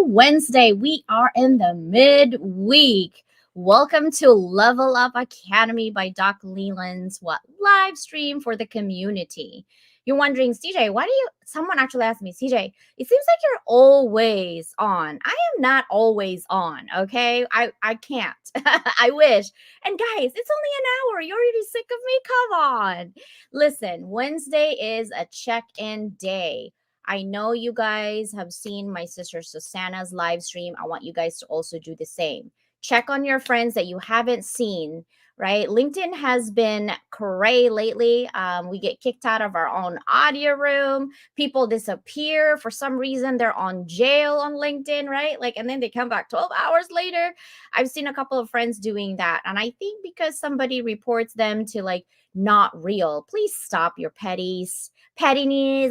to Wednesday. We are in the midweek. Welcome to Level Up Academy by Doc Leland's live stream for the community. You're wondering, CJ, why do you? Someone actually asked me, CJ, it seems like you're always on. I am not always on, okay? I can't. I wish. And guys, it's only an hour. You're already sick of me? Come on. Listen, Wednesday is a check-in day. I know you guys have seen my sister Susanna's live stream. I want you guys to also do the same. Check on your friends that you haven't seen, right? LinkedIn has been cray lately. We get kicked out of our own audio room. People disappear for some reason. They're on jail on LinkedIn, right? Like, and then they come back 12 hours later. I've seen a couple of friends doing that. And I think because somebody reports them to like not real, please stop your pettiness,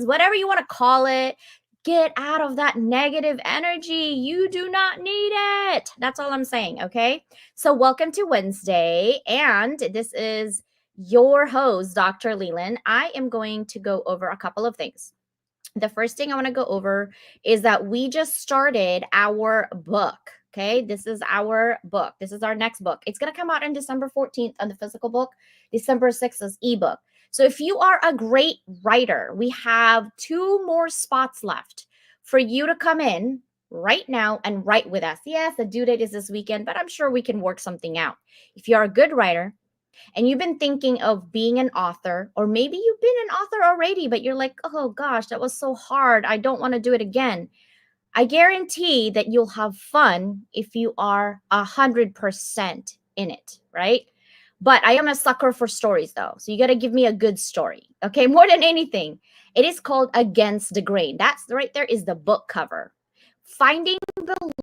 whatever you want to call it. Get out of that negative energy. You do not need it. That's all I'm saying. Okay. So, welcome to Wednesday. And this is your host, Dr. Leland. I am going to go over a couple of things. The first thing I want to go over is that we just started our book. Okay. This is our book. This is our next book. It's going to come out on December 14th on the physical book. December 6th is ebook. So if you are a great writer, we have 2 more spots left for you to come in right now and write with us. Yes, the due date is this weekend, but I'm sure we can work something out. If you're a good writer and you've been thinking of being an author, or maybe you've been an author already, but you're like, oh gosh, that was so hard. I don't want to do it again. I guarantee that you'll have fun if you are 100% in it, right? But I am a sucker for stories though. So you got to give me a good story. Okay. More than anything, it is called Against the Grain. That's right there is the book cover. Finding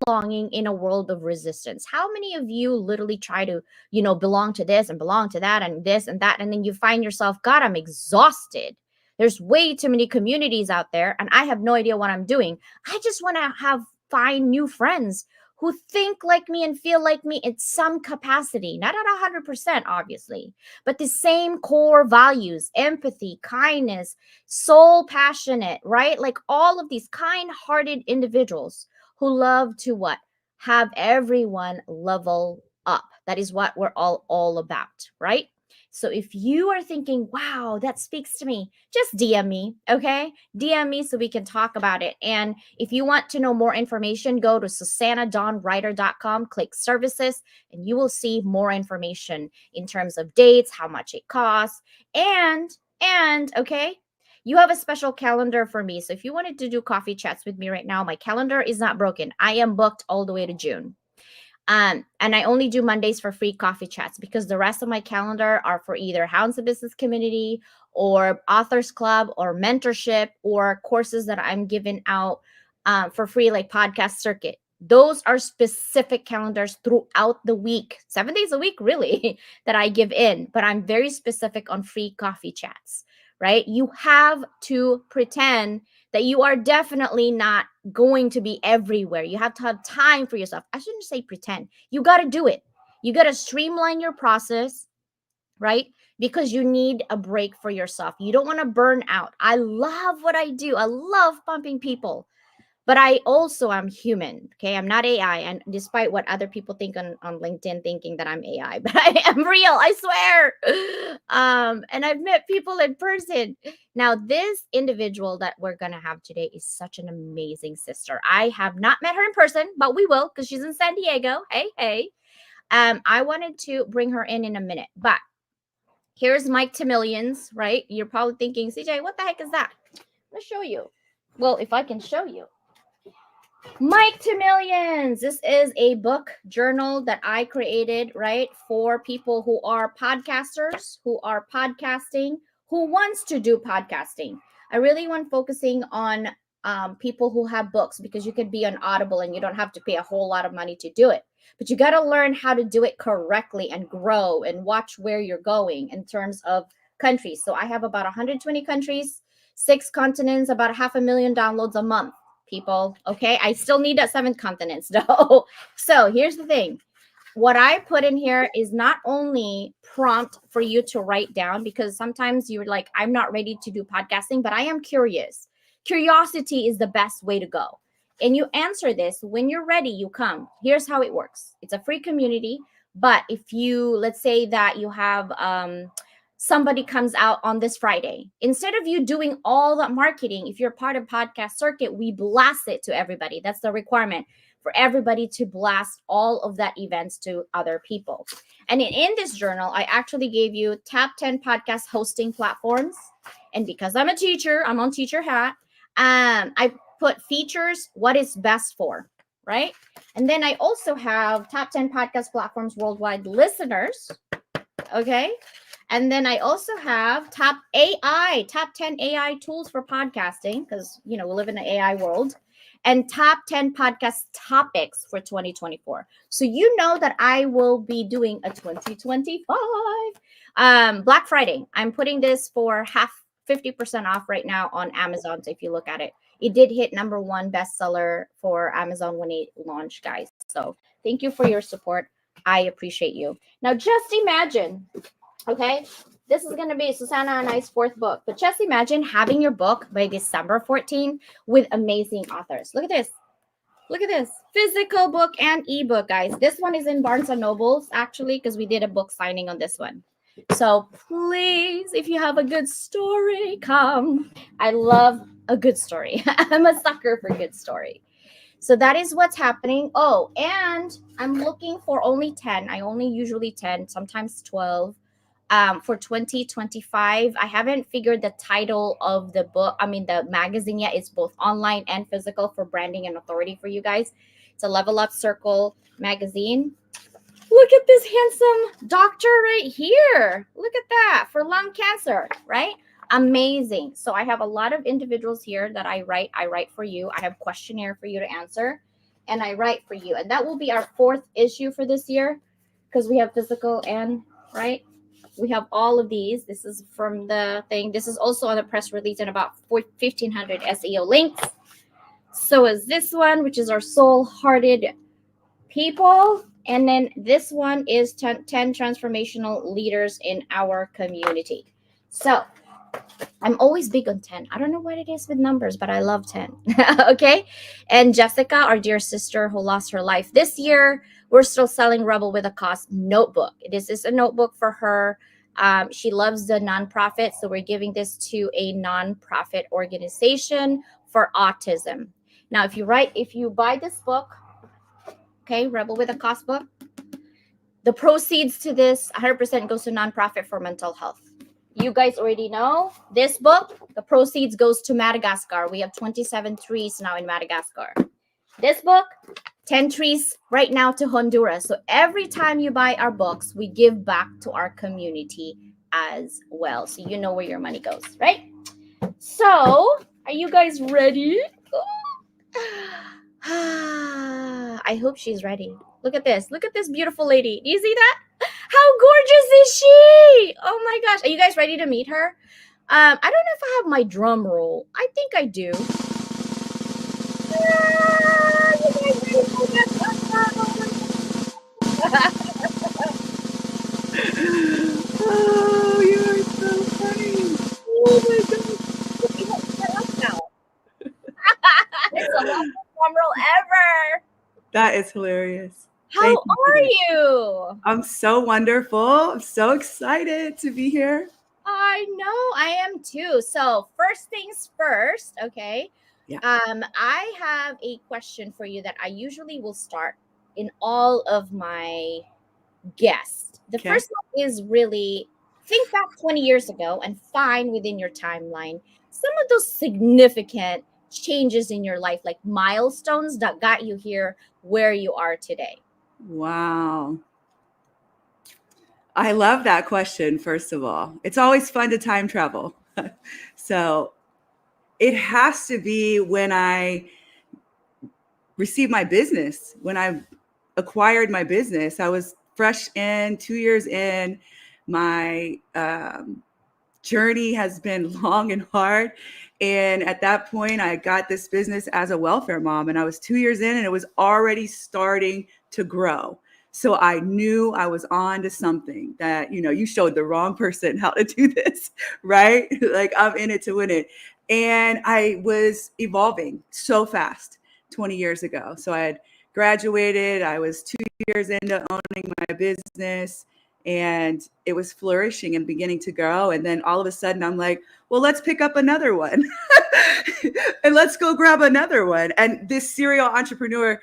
belonging in a world of resistance. How many of you literally try to, belong to this and belong to that and this and that, and then you find yourself, God, I'm exhausted. There's way too many communities out there and I have no idea what I'm doing. I just want to find new friends who think like me and feel like me in some capacity, not at 100%, obviously, but the same core values, empathy, kindness, soul passionate, right? Like all of these kind-hearted individuals who love to what? Have everyone level up. That is what we're all about, right? So if you are thinking, wow, that speaks to me, just DM me, okay? DM me so we can talk about it. And if you want to know more information, go to susannadawnwriter.com, click services, and you will see more information in terms of dates, how much it costs, and okay, you have a special calendar for me. So if you wanted to do coffee chats with me right now, my calendar is not broken. I am booked all the way to June. And I only do Mondays for free coffee chats because the rest of my calendar are for either Hounds of Business Community or Authors Club or mentorship or courses that I'm giving out for free, like Podcast Circuit. Those are specific calendars throughout the week, 7 days a week, really, that I give in. But I'm very specific on free coffee chats, right? You have to pretend that you are definitely not going to be everywhere. You have to have time for yourself. I shouldn't say pretend. You got to do it. You got to streamline your process, right? Because you need a break for yourself. You don't want to burn out. I love what I do. I love pumping people. But I also am human. Okay. I'm not AI. And despite what other people think on LinkedIn thinking that I'm AI, but I am real, I swear. And I've met people in person. Now, this individual that we're gonna have today is such an amazing sister. I have not met her in person, but we will because she's in San Diego. Hey, hey. I wanted to bring her in a minute, but here's Mike to Millions, right? You're probably thinking, CJ, what the heck is that? Let's show you. Well, if I can show you. Mike to Millions. This is a book journal that I created, right, for people who are podcasters, who are podcasting, who wants to do podcasting. I really want focusing on people who have books because you could be on Audible and you don't have to pay a whole lot of money to do it. But you got to learn how to do it correctly and grow and watch where you're going in terms of countries. So I have about 120 countries, 6 continents, about 500,000 downloads a month. People, okay, I still need that 7th continents though. So here's the thing, what I put in here is not only prompt for you to write down, because sometimes you're like, I'm not ready to do podcasting, but I am curious. Curiosity is the best way to go. and you answer this. When you're ready, you come. Here's how it works. It's a free community, but if you, let's say that you have somebody comes out on this Friday, instead of you doing all that marketing, if you're part of Podcast Circuit, we blast it to everybody. That's the requirement, for everybody to blast all of that events to other people. And in this journal, I actually gave you top 10 podcast hosting platforms. And because I'm a teacher, I'm on teacher hat. I put features, what is best for, right? And then I also have top 10 podcast platforms worldwide listeners. Okay. And then I also have top 10 AI tools for podcasting, because, you know, we live in the AI world, and top 10 podcast topics for 2024. So you know that I will be doing a 2025 Black Friday. I'm putting this for 50% off right now on Amazon. So if you look at it, it did hit #1 bestseller for Amazon when it launched, guys. So thank you for your support. I appreciate you. Now just imagine, okay, this is going to be Susanna and I's 4th book, but just imagine having your book by December 14 with amazing authors. Look at this. Look at this. Physical book and ebook, guys. This one is in Barnes & Nobles, actually, because we did a book signing on this one. So please, if you have a good story, come. I love a good story. I'm a sucker for good story. So that is what's happening. Oh, and I'm looking for only 10. I only usually 10, sometimes 12. For 2025. I haven't figured the title of the book, the magazine yet. It's both online and physical for branding and authority for you guys. It's a Level Up Circle magazine. Look at this handsome doctor right here. Look at that, for lung cancer, right? Amazing. So I have a lot of individuals here that I write for you. I have questionnaire for you to answer, and I write for you. And that will be our 4th issue for this year, because we have physical and, right? We have all of these. This is from the thing. This is also on a press release and about 1,500 SEO links. So is this one, which is our soul-hearted people. And then this one is 10 transformational leaders in our community. So I'm always big on 10. I don't know what it is with numbers, but I love 10. Okay. And Jessica, our dear sister who lost her life this year, we're still selling Rebel with a Cause notebook. This is a notebook for her. She loves the nonprofit. So we're giving this to a nonprofit organization for autism. Now, if you buy this book, okay, Rebel with a Cause book, the proceeds to this 100% goes to nonprofit for mental health. You guys already know this book, the proceeds goes to Madagascar. We have 27 trees now in Madagascar. This book, 10 trees right now to Honduras. So every time you buy our books, we give back to our community as well. So you know where your money goes, right? So are you guys ready? I hope she's ready. Look at this. Look at this beautiful lady. Do you see that? How gorgeous is she? Oh my gosh. Are you guys ready to meet her? I don't know if I have my drum roll. I think I do. Oh, you are so funny. Oh my God. It's the longest drum roll ever. That is hilarious. How are you? I'm so wonderful. I'm so excited to be here. I know, I am too. So first things first, okay? Yeah. I have a question for you that I usually will start in all of my guests. The first one is really, think back 20 years ago and find within your timeline some of those significant changes in your life, like milestones that got you here where you are today. Wow. I love that question, first of all. It's always fun to time travel. So it has to be when I received my business, when I acquired my business. I was fresh in, 2 years in. My journey has been long and hard. And at that point, I got this business as a welfare mom, and I was 2 years in and it was already starting to grow. So I knew I was on to something that, you showed the wrong person how to do this, right? Like, I'm in it to win it. And I was evolving so fast 20 years ago. So I had graduated. I was 2 years into owning my business, and it was flourishing and beginning to grow. And then all of a sudden I'm like, well, let's pick up another one and let's go grab another one. And this serial entrepreneur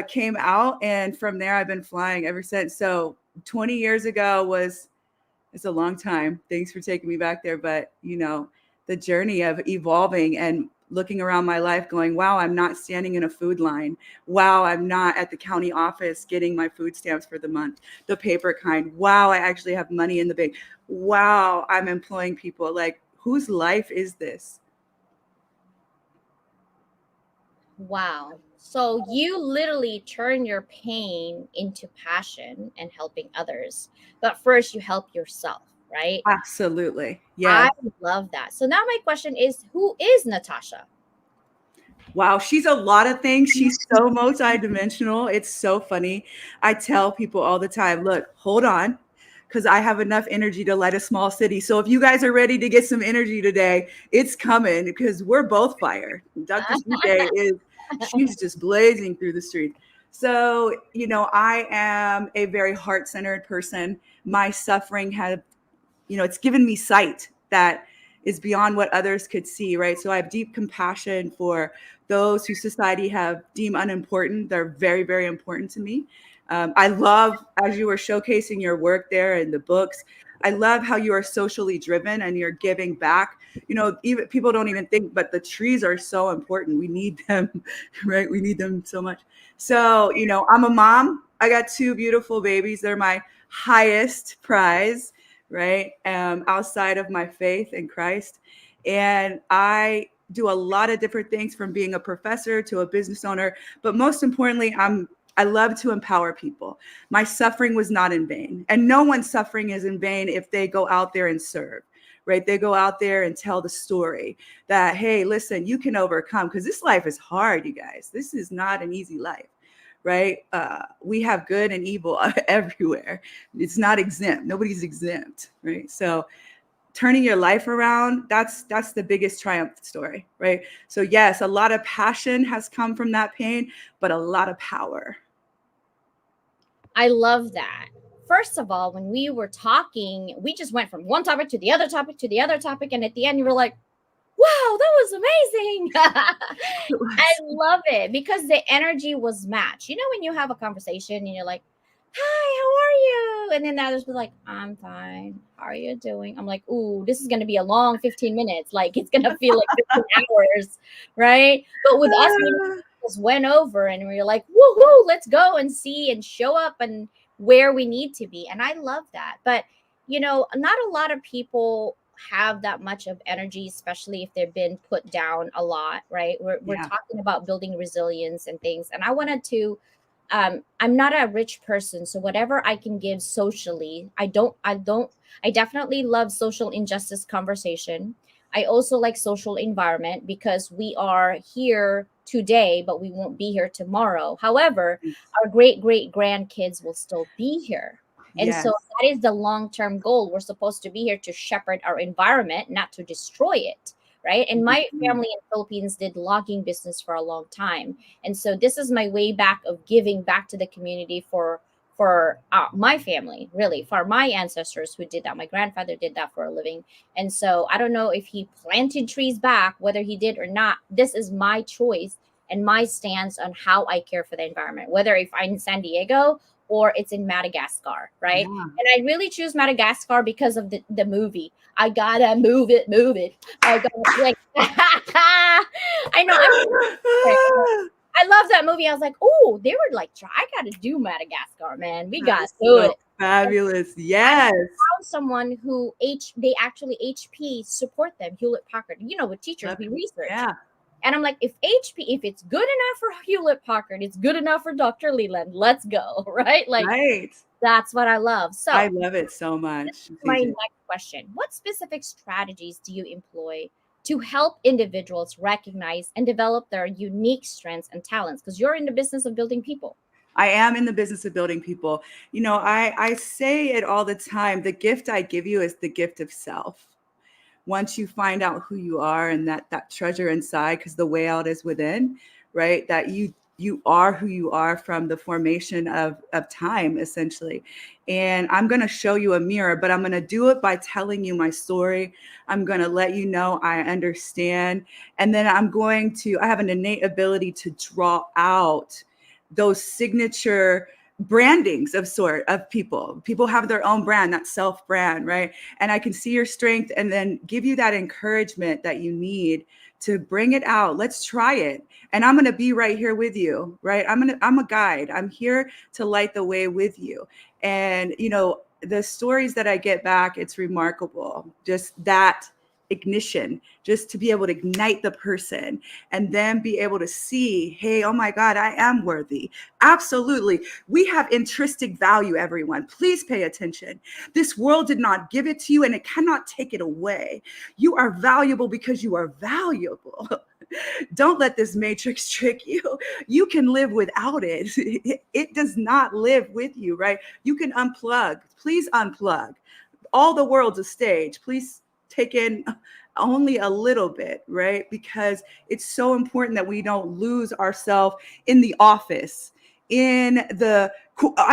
came out, and from there I've been flying ever since. So 20 years ago it's a long time. Thanks for taking me back there. But the journey of evolving and looking around my life going, wow, I'm not standing in a food line. Wow, I'm not at the county office getting my food stamps for the month, the paper kind. Wow, I actually have money in the bank. Wow, I'm employing people. Like, whose life is this? Wow. So you literally turn your pain into passion and helping others. But first, you help yourself, right? Absolutely. I Yeah. love that. So now my question is, who is Natasha? Wow, she's a lot of things. She's so multidimensional. It's so funny. I tell people all the time, look, hold on, because I have enough energy to light a small city. So if you guys are ready to get some energy today, it's coming, because we're both fire. Dr. She's just blazing through the streets. So, I am a very heart-centered person. My suffering it's given me sight that is beyond what others could see, right? So I have deep compassion for those who society have deemed unimportant. They're very, very important to me. I love, as you were showcasing your work there in the books, I love how you are socially driven and you're giving back. Even people don't even think, but the trees are so important. We need them, right? We need them so much. So, I'm a mom. I got 2 beautiful babies. They're my highest prize, right? Outside of my faith in Christ. And I do a lot of different things, from being a professor to a business owner. But most importantly, I love to empower people. My suffering was not in vain. And no one's suffering is in vain if they go out there and serve, right? They go out there and tell the story that, hey, listen, you can overcome, because this life is hard, you guys. This is not an easy life, right? We have good and evil everywhere. It's not exempt. Nobody's exempt, right? So turning your life around, that's the biggest triumph story, right? So yes, a lot of passion has come from that pain, but a lot of power. I love that. First of all, when we were talking, we just went from one topic to the other topic to the other topic. And at the end, you were like, wow, that was amazing. I love it because the energy was matched. When you have a conversation and you're like, hi, how are you? And then the others be like, I'm fine. How are you doing? I'm like, ooh, this is going to be a long 15 minutes. Like, it's going to feel like 15 hours, right? But with us, we just went over and we were like, woohoo, let's go and see and show up and where we need to be. And I love that. But, not a lot of people have that much of energy, especially if they've been put down a lot, right? We're Yeah. talking about building resilience and things. And I wanted to, I'm not a rich person, so whatever I can give socially, I definitely love social injustice conversation. I also like social environment because we are here today, but we won't be here tomorrow. However, our great grandkids will still be here. And Yes. so that is the long term goal. We're supposed to be here to shepherd our environment, not to destroy it. Right. And my family in Philippines did logging business for a long time. And so this is my way back of giving back to the community for my family, really, for my ancestors who did that. My grandfather did that for a living. And so I don't know if he planted trees back, whether he did or not. This is my choice and my stance on how I care for the environment, whether if I'm in San Diego or it's in Madagascar, right? Yeah. And I really choose Madagascar because of the movie. I gotta move it. I gotta like I know. I love that movie. I was like, oh, they were like, I gotta do Madagascar, man. We got to do it. Fabulous. Yes. Found someone who they actually HP support them, Hewlett Packard. With teachers, we research. Yeah. And I'm like, if it's good enough for Hewlett Packard, it's good enough for Dr. Leland. Let's go, right? Like, right. That's what I love. So I love it so much. my next question: what specific strategies do you employ to help individuals recognize and develop their unique strengths and talents? Because you're in the business of building people. I am in the business of building people. I say it all the time. The gift I give you is the gift of self. Once you find out who you are and that treasure inside, because the way out is within, right? That you are who you are from the formation of time, essentially. And I'm going to show you a mirror, but I'm going to do it by telling you my story. I'm going to let you know I understand. And then I have an innate ability to draw out those signature brandings of people. People have their own brand, that self brand, right? And I can see your strength and then give you that encouragement that you need to bring it out. Let's try it. And I'm going to be right here with you, right? I'm a guide. I'm here to light the way with you. And, the stories that I get back, it's remarkable. Just that ignition, just to be able to ignite the person and then be able to see, hey, oh my God, I am worthy. Absolutely. We have intrinsic value, everyone. Please pay attention. This world did not give it to you and it cannot take it away. You are valuable because you are valuable. Don't let this matrix trick you. You can live without it. It does not live with you, right? You can unplug. Please unplug. All the world's a stage. Please take in only a little bit, right? Because it's so important that we don't lose ourselves in the office, I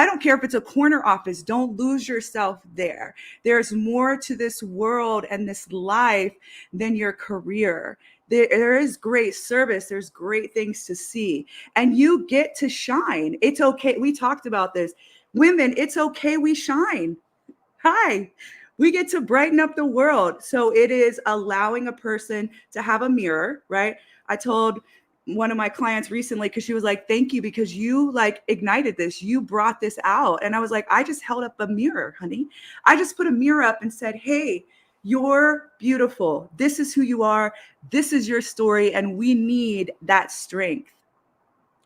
don't care if it's a corner office, don't lose yourself there. There's more to this world and this life than your career. There is great service. There's great things to see. And you get to shine. It's okay. We talked about this. Women, it's okay we shine. Hi. We get to brighten up the world. So it is allowing a person to have a mirror, right? I told one of my clients recently, because she was like, thank you, because you ignited this, you brought this out. And I was like, I just held up a mirror, honey. I just put a mirror up and said, hey, you're beautiful. This is who you are. This is your story. And we need that strength.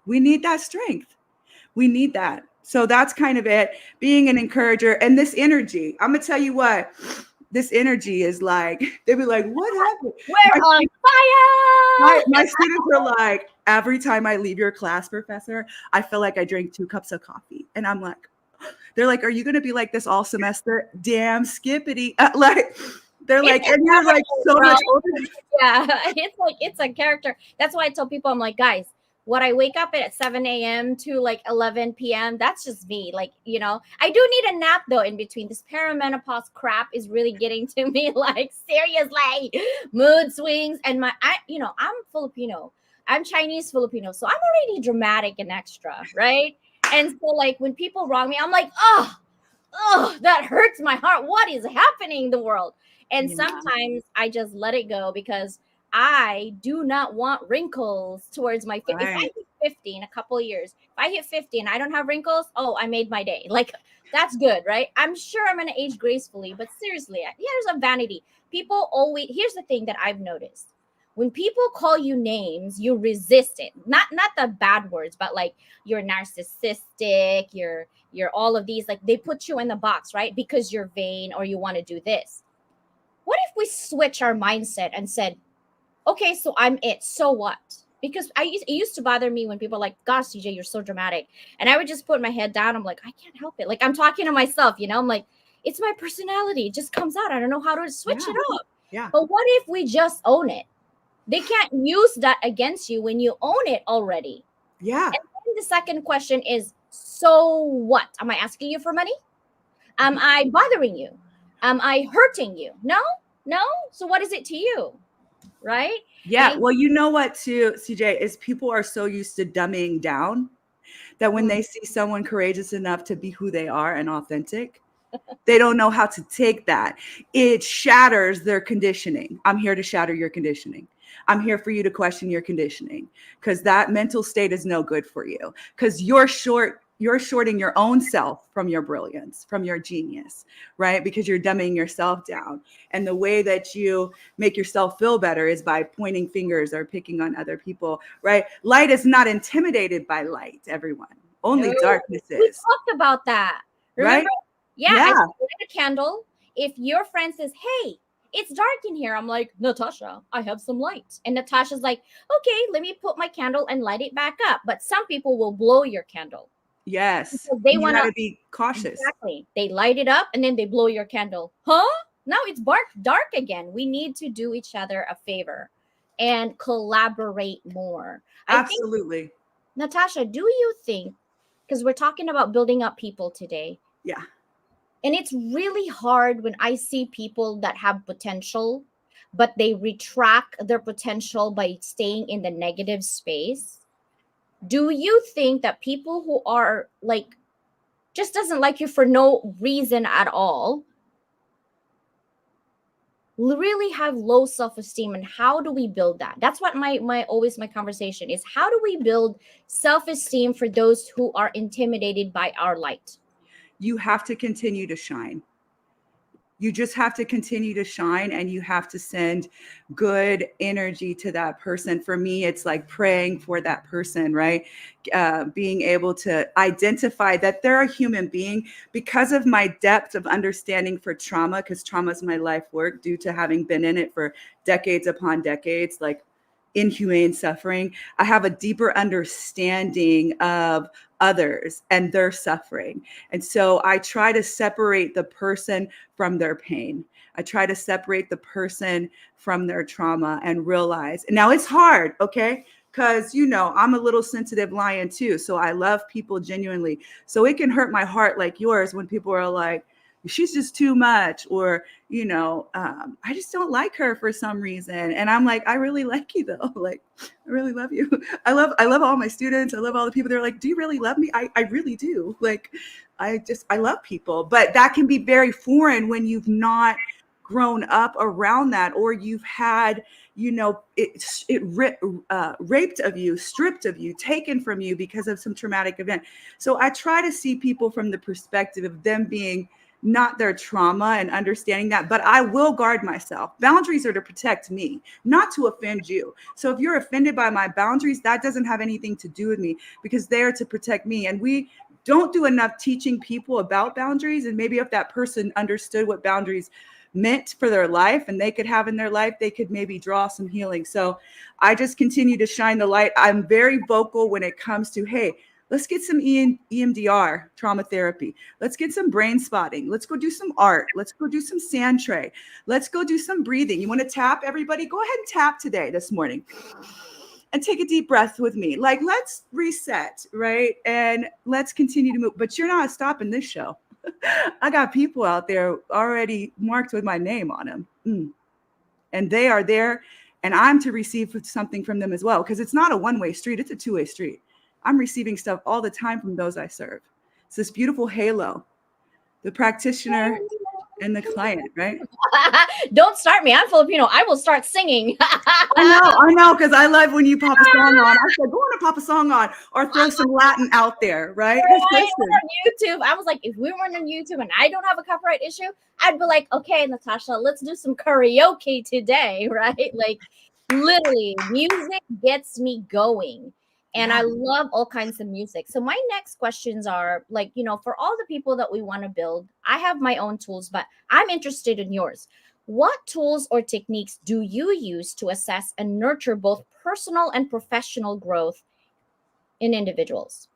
We need that strength. We need that. So that's kind of it, being an encourager. And this energy, I'm going to tell you what, this energy is like, they'll be like, what happened? We're on fire. My students are like, every time I leave your class, professor, I feel like I drank 2 cups of coffee. And I'm like, they're like, are you going to be like this all semester? Damn skippity. They're like, and you're like so much older. Yeah, it's a character. That's why I tell people, I'm like, guys, what I wake up at 7 a.m. to 11 p.m., that's just me. I do need a nap though in between. This perimenopause crap is really getting to me, seriously. Mood swings. And I'm Filipino. I'm Chinese Filipino. So I'm already dramatic and extra, right? And so when people wrong me, I'm like, oh, that hurts my heart. What is happening in the world? And sometimes I just let it go because I do not want wrinkles towards my face. Right. If I hit 50 in a couple of years, if I hit 50 and I don't have wrinkles, I made my day. That's good, right? I'm sure I'm going to age gracefully, but seriously, here's a vanity. Here's the thing that I've noticed. When people call you names, you resist it. Not the bad words, but you're narcissistic, you're all of these, they put you in the box, right? Because you're vain or you want to do this. What if we switch our mindset and said, okay, so I'm it. So what? Because it used to bother me when people are like, gosh, CJ, you're so dramatic. And I would just put my head down. I'm like, I can't help it. I'm talking to myself, I'm like, it's my personality. It just comes out. I don't know how to switch it up. Yeah. But what if we just own it? They can't use that against you when you own it already. Yeah. And then the second question is, so what? Am I asking you for money? Am I bothering you? Am I hurting you? No? So what is it to you? Right? Yeah. Well, you know what too, CJ, is people are so used to dumbing down that when they see someone courageous enough to be who they are and authentic, they don't know how to take that. It shatters their conditioning. I'm here to shatter your conditioning. I'm here for you to question your conditioning because that mental state is no good for you because you're shorting your own self from your brilliance, from your genius, right? Because you're dumbing yourself down. And the way that you make yourself feel better is by pointing fingers or picking on other people, right? Light is not intimidated by light, everyone. Only darkness is. We talked about that. Remember? Right? Yeah. I lit a candle. If your friend says, hey, it's dark in here, I'm like, Natasha, I have some light. And Natasha's like, okay, let me put my candle and light it back up. But some people will blow your candle. Yes. Because they want to be cautious. Exactly. They light it up and then they blow your candle. Huh? Now it's dark again. We need to do each other a favor. and collaborate more. I think, Absolutely. Natasha, do you think, because we're talking about building up people today, Yeah. and it's really hard when I see people that have potential, but they retract their potential by staying in the negative space. Do you think that people who are like, just doesn't like you for no reason at all, really have low self-esteem, and how do we build that? That's what my always my conversation is. How do we build self-esteem for those who are intimidated by our light? You have to continue to shine. You just have to continue to shine, and you have to send good energy to that person. For me, it's like praying for that person, right? Being able to identify that they're a human being because of my depth of understanding for trauma, because trauma is my life work due to having been in it for decades upon decades, like inhumane suffering. I have a deeper understanding of others and their suffering. And so I try to separate the person from their pain. I try to separate the person from their trauma and realize. Now it's hard, okay? Because, I'm a little sensitive lion too. So I love people genuinely. So it can hurt my heart like yours when people are like, she's just too much, or, I just don't like her for some reason. And I'm like, I really like you though. Like, I really love you. I love all my students. I love all the people. They're like, do you really love me? I really do. Like, I love people, but that can be very foreign when you've not grown up around that, or you've had, raped of you, stripped of you, taken from you because of some traumatic event. So I try to see people from the perspective of them being not their trauma and understanding that, but I will guard myself. Boundaries are to protect me, not to offend you. So if you're offended by my boundaries, that doesn't have anything to do with me, because they're to protect me. And we don't do enough teaching people about boundaries. And maybe if that person understood what boundaries meant for their life and they could have in their life, they could maybe draw some healing. So I just continue to shine the light. I'm very vocal when it comes to, hey, let's get some EMDR trauma therapy. Let's get some brain spotting. Let's go do some art. Let's go do some sand tray. Let's go do some breathing. You want to tap, everybody? Go ahead and tap today, this morning. And take a deep breath with me. Like, let's reset, right? And let's continue to move. But you're not stopping this show. I got people out there already marked with my name on them. And they are there. And I'm to receive something from them as well. Because it's not a one-way street. It's a two-way street. I'm receiving stuff all the time from those I serve. It's this beautiful halo, the practitioner and the client, right? Don't start me. I'm Filipino. I will start singing. I know, because I love when you pop a song on. I said, go on and pop a song on, or throw some Latin out there, right? On YouTube, I was like, if we weren't on YouTube and I don't have a copyright issue, I'd be like, okay, Natasha, let's do some karaoke today, right? Like, literally, music gets me going. And I love all kinds of music. So my next questions are like, for all the people that we want to build, I have my own tools, but I'm interested in yours. What tools or techniques do you use to assess and nurture both personal and professional growth in individuals?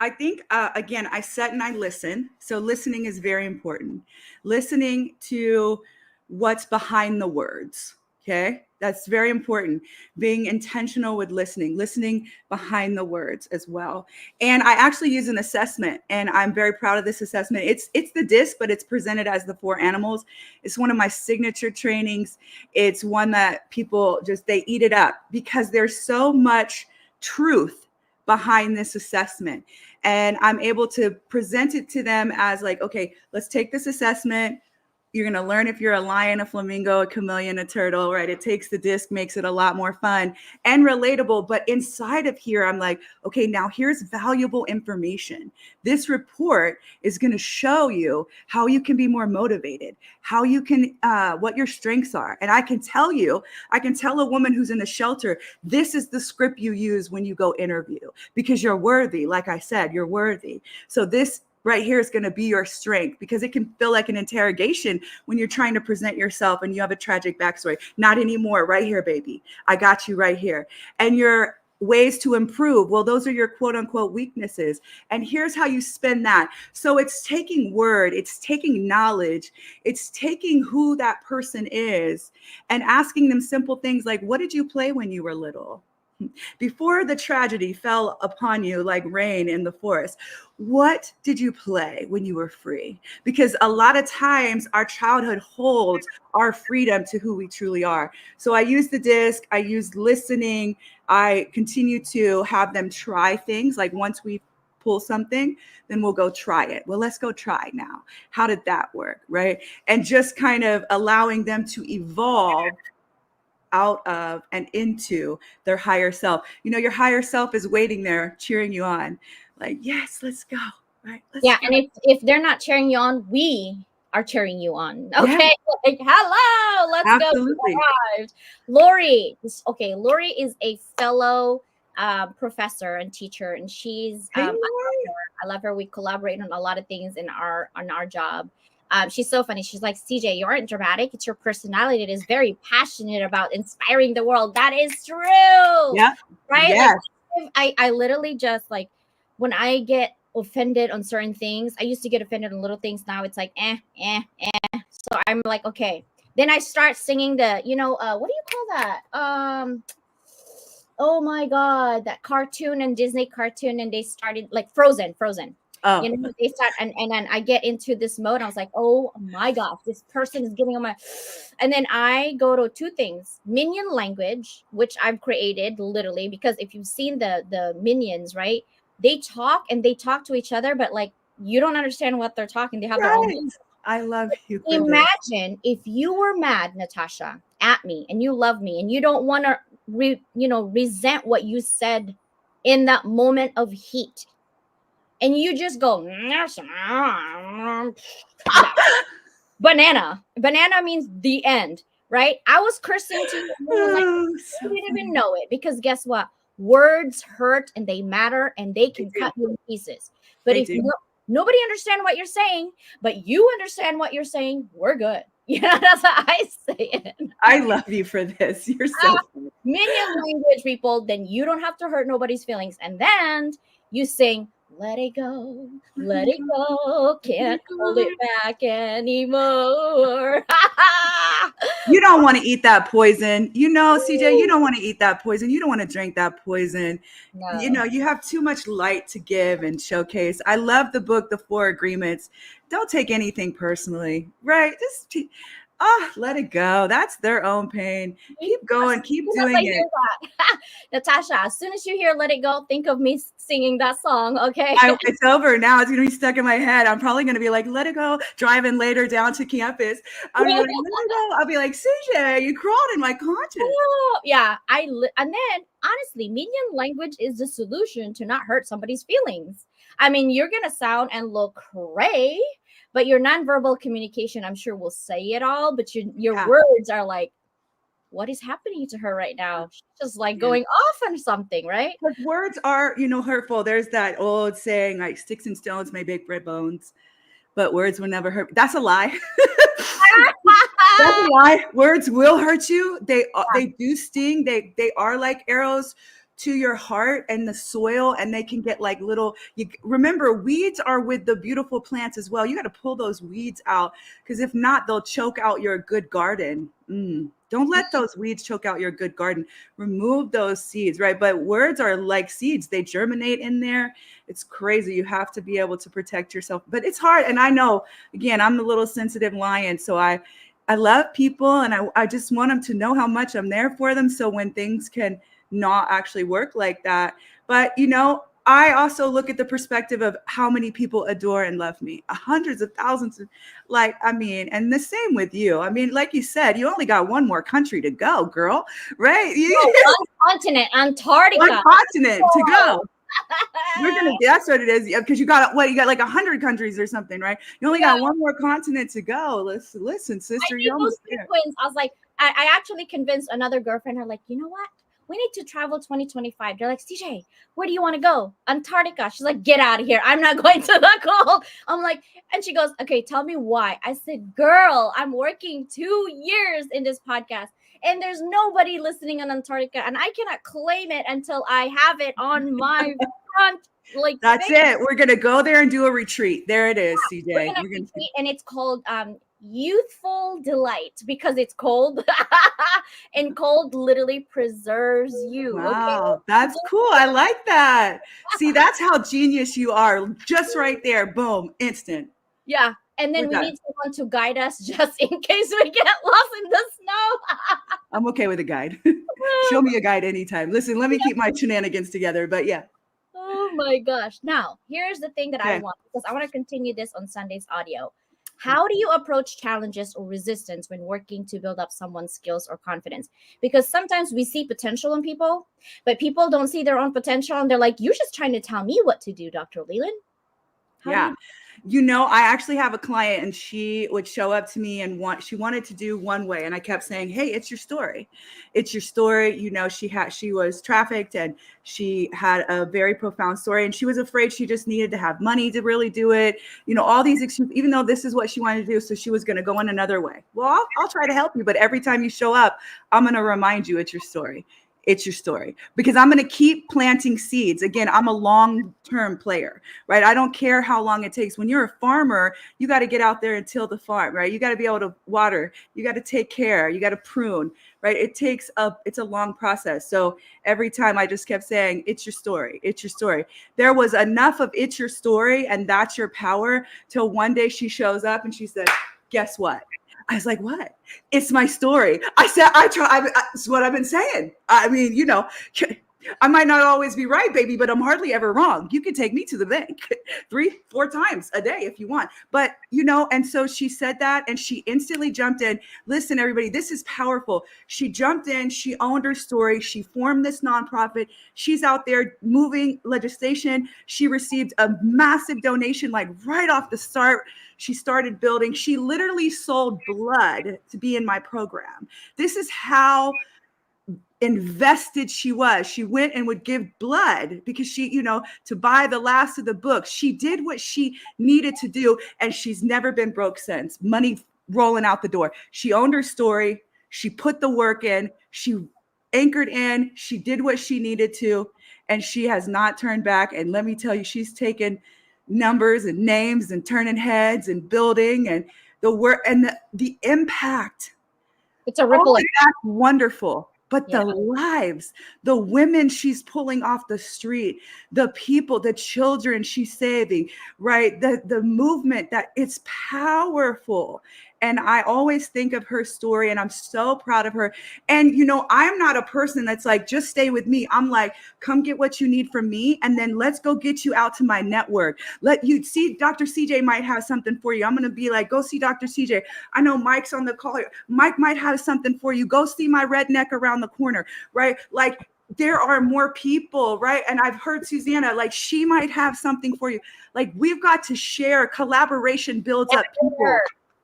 I think, again, I sit and I listen. So listening is very important. Listening to what's behind the words. Okay. That's very important. Being intentional with listening behind the words as well. And I actually use an assessment, and I'm very proud of this assessment. It's the DISC, but it's presented as the 4 animals. It's one of my signature trainings. It's one that people they eat it up, because there's so much truth behind this assessment. And I'm able to present it to them as like, okay, let's take this assessment. You're going to learn if you're a lion, a flamingo, a chameleon, a turtle, right? It takes the disc, makes it a lot more fun and relatable. But inside of here, I'm like, okay, now here's valuable information. This report is going to show you how you can be more motivated, how you can, what your strengths are. And I can tell a woman who's in the shelter, this is the script you use when you go interview, because you're worthy. Like I said, you're worthy. So this right here is going to be your strength, because it can feel like an interrogation when you're trying to present yourself and you have a tragic backstory. Not anymore. Right here, baby. I got you right here. And your ways to improve. Well, those are your quote unquote weaknesses. And here's how you spend that. So it's taking word, it's taking knowledge, it's taking who that person is and asking them simple things like, what did you play when you were little? Before the tragedy fell upon you like rain in the forest, what did you play when you were free? Because a lot of times our childhood holds our freedom to who we truly are. So I use the disc, I use listening, I continue to have them try things. Like once we pull something, then we'll go try it. Well, let's go try now. How did that work? Right. And just kind of allowing them to evolve out of and into their higher self. You know, your higher self is waiting there, cheering you on. Like, yes, let's go. Right. Let's Yeah, go. and if they're not cheering you on, we are cheering you on. Okay, Yeah, like hello, let's go. absolutely. Arrived. Lori. Okay, Lori is a fellow professor and teacher, and she's Hey, I love Lori. her. I love her. We collaborate on a lot of things in our job. She's so funny. She's like, CJ, you aren't dramatic. It's your personality. It is very passionate about inspiring the world. That is true, Yeah. right? Like Yes. I literally just like when I get offended on certain things. I used to get offended on little things. Now it's like, So I'm like, okay. Then I start singing the, what do you call that? Oh my God, that cartoon and Disney cartoon, and they started like Frozen. Oh, They start and then I get into this mode. I was like, oh my gosh, this person is getting on my, and then I go to two things: minion language, which I've created literally because if you've seen the minions, right? They talk and they talk to each other, but like you don't understand what they're talking. They have their own. right. I love you for this. Imagine if you were mad, Natasha, at me, and you love me, and you don't want to, resent what you said in that moment of heat, and you just go banana. Banana means the end, right? I was cursing to you, like Oh, you so didn't even funny. know it because guess what? Words hurt and they matter and they They can do. cut you in pieces. But They if do. nobody understand what you're saying, but you understand what you're saying, we're good. That's how I say it. I love you for this. You're so funny. Minion language, people, then you don't have to hurt nobody's feelings. And then you sing, let it go, can't hold it back anymore. You don't want to eat that poison. You know, CJ, you don't want to eat that poison. You don't want to drink that poison. You No. know, you have too much light to give and showcase. I love the book, The Four Agreements. Don't take anything personally, right? Just, let it go. That's their own pain. Keep going, As keep soon as I doing hear it. that, Natasha, as soon as you hear Let It Go, think of me singing that song, okay? It's over now. It's going to be stuck in my head. I'm probably going to be like, let it go, driving later down to campus. I'll be like, let it go. I'll be like, CJ, you crawled in my conscience. Oh, yeah, and then honestly, minion language is the solution to not hurt somebody's feelings. I mean, you're gonna sound and look cray, but your nonverbal communication, I'm sure, will say it all. But your Yeah. words are like, what is happening to her right now? She's just like Yeah. going off on something, right? Because words are, hurtful. There's that old saying, like, sticks and stones may break bones, but words will never hurt. That's a lie. That's a lie. Words will hurt you. They do sting. They are like arrows to your heart and the soil, and they can get like little. You remember, weeds are with the beautiful plants as well. You got to pull those weeds out because if not, they'll choke out your good garden. Don't let those weeds choke out your good garden. Remove those seeds, right? But words are like seeds. They germinate in there. It's crazy. You have to be able to protect yourself. But it's hard. And I know, again, I'm the little sensitive lion. So I love people and I just want them to know how much I'm there for them. So when things can not actually work like that. But, I also look at the perspective of how many people adore and love me. Hundreds of thousands. And the same with you. I mean, like you said, you only got one more country to go, girl, right? No, one continent, One Antarctica. continent to go. That's what it is. Because you got like 100 countries or something, right? You only got one more continent to go. Listen, sister, I you're need those almost there. sequins. I was like, I actually convinced another girlfriend. Her like, you know what? we need to travel 2025. They're like, CJ, where do you want to go? Antarctica. She's like, get out of here. I'm not going to the cold. I'm like, and she goes, okay, tell me why. I said, girl, I'm working 2 years in this podcast and there's nobody listening in Antarctica and I cannot claim it until I have it on my front. Like, that's it. We're going to go there and do a retreat. There it is, CJ. We're gonna retreat, and it's called youthful delight because it's cold and cold literally preserves you. Wow, Okay, that's cool. I like that. See, that's how genius you are. Just right there. Boom, instant. Yeah. And then we need someone to guide us just in case we get lost in the snow. I'm okay with a guide. Show me a guide anytime. Listen, let me keep my shenanigans together, but yeah. Oh my gosh. Now, here's the thing that I want, because I want to continue this on Sunday's audio. How do you approach challenges or resistance when working to build up someone's skills or confidence? Because sometimes we see potential in people, but people don't see their own potential. And they're like, you're just trying to tell me what to do, Dr. Leland. Yeah. You know, I actually have a client and she would show up to me and she wanted to do one way. And I kept saying, hey, it's your story. It's your story. You know, she was trafficked and she had a very profound story and she was afraid she just needed to have money to really do it. You know, all these excuses, even though this is what she wanted to do. So she was going to go in another way. Well, I'll try to help you. But every time you show up, I'm going to remind you it's your story. It's your story, because I'm going to keep planting seeds. Again, I'm a long-term player, right? I don't care how long it takes. When you're a farmer, you got to get out there and till the farm, right? You got to be able to water. You got to take care. You got to prune, right? It's a long process. So every time I just kept saying, it's your story. It's your story. There was enough of it's your story and that's your power till one day she shows up and she said, guess what? I was like, what? It's my story. I said, it's what I've been saying. I mean, you know, I might not always be right, baby, but I'm hardly ever wrong. You can take me to the bank 3-4 times a day if you want. But, you know, and so she said that and she instantly jumped in. Listen, everybody, this is powerful. She jumped in. She owned her story. She formed this nonprofit. She's out there moving legislation. She received a massive donation, like right off the start. She started building. She literally sold blood to be in my program. This is how invested she was. She went and would give blood because she, you know, to buy the last of the book. She did what she needed to do. And she's never been broke since. Money rolling out the door. She owned her story. She put the work in. She anchored in. She did what she needed to. And she has not turned back. And let me tell you, she's taken numbers and names and turning heads and building and the work and the impact. It's a ripple effect. That's wonderful. But the lives, the women she's pulling off the street, the people, the children she's saving, right? The movement, that it's powerful. And I always think of her story and I'm so proud of her. And, you know, I'm not a person that's like, just stay with me. I'm like, come get what you need from me. And then let's go get you out to my network. Let you see, Dr. CJ might have something for you. I'm going to be like, go see Dr. CJ. I know Mike's on the call. Mike might have something for you. Go see my redneck around the corner, right? Like, there are more people, right? And I've heard Susanna, like she might have something for you. Like we've got to share. Collaboration builds up people.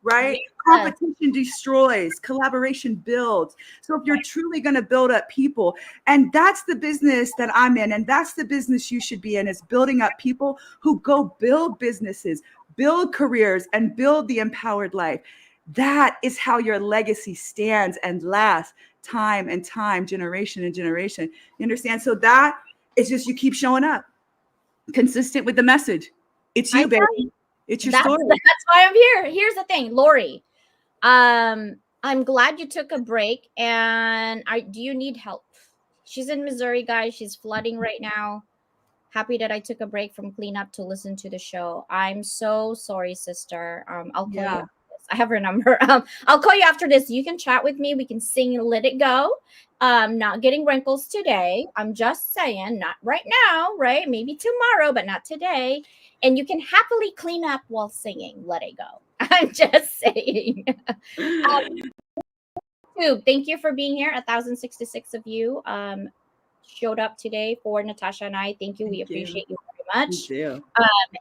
Right? Competition destroys, collaboration builds. So if you're truly going to build up people, and that's the business that I'm in, and that's the business you should be in, is building up people who go build businesses, build careers, and build the empowered life. That is how your legacy stands and lasts time and time, generation and generation. You understand? So that is just, you keep showing up, consistent with the message. It's you, baby. It's your story. That's why I'm here. Here's the thing, Lori. I'm glad you took a break. And do you need help? She's in Missouri, guys. She's flooding right now. Happy that I took a break from cleanup to listen to the show. I'm so sorry, sister. I'll call you after this. I have her number. I'll call you after this. You can chat with me. We can sing Let It Go. Not getting wrinkles today. I'm just saying, not right now, right? Maybe tomorrow, but not today. And you can happily clean up while singing Let It Go. I'm just saying. Thank you for being here. 1,066 of you showed up today for Natasha and I. Thank you. We appreciate you very much. Me too.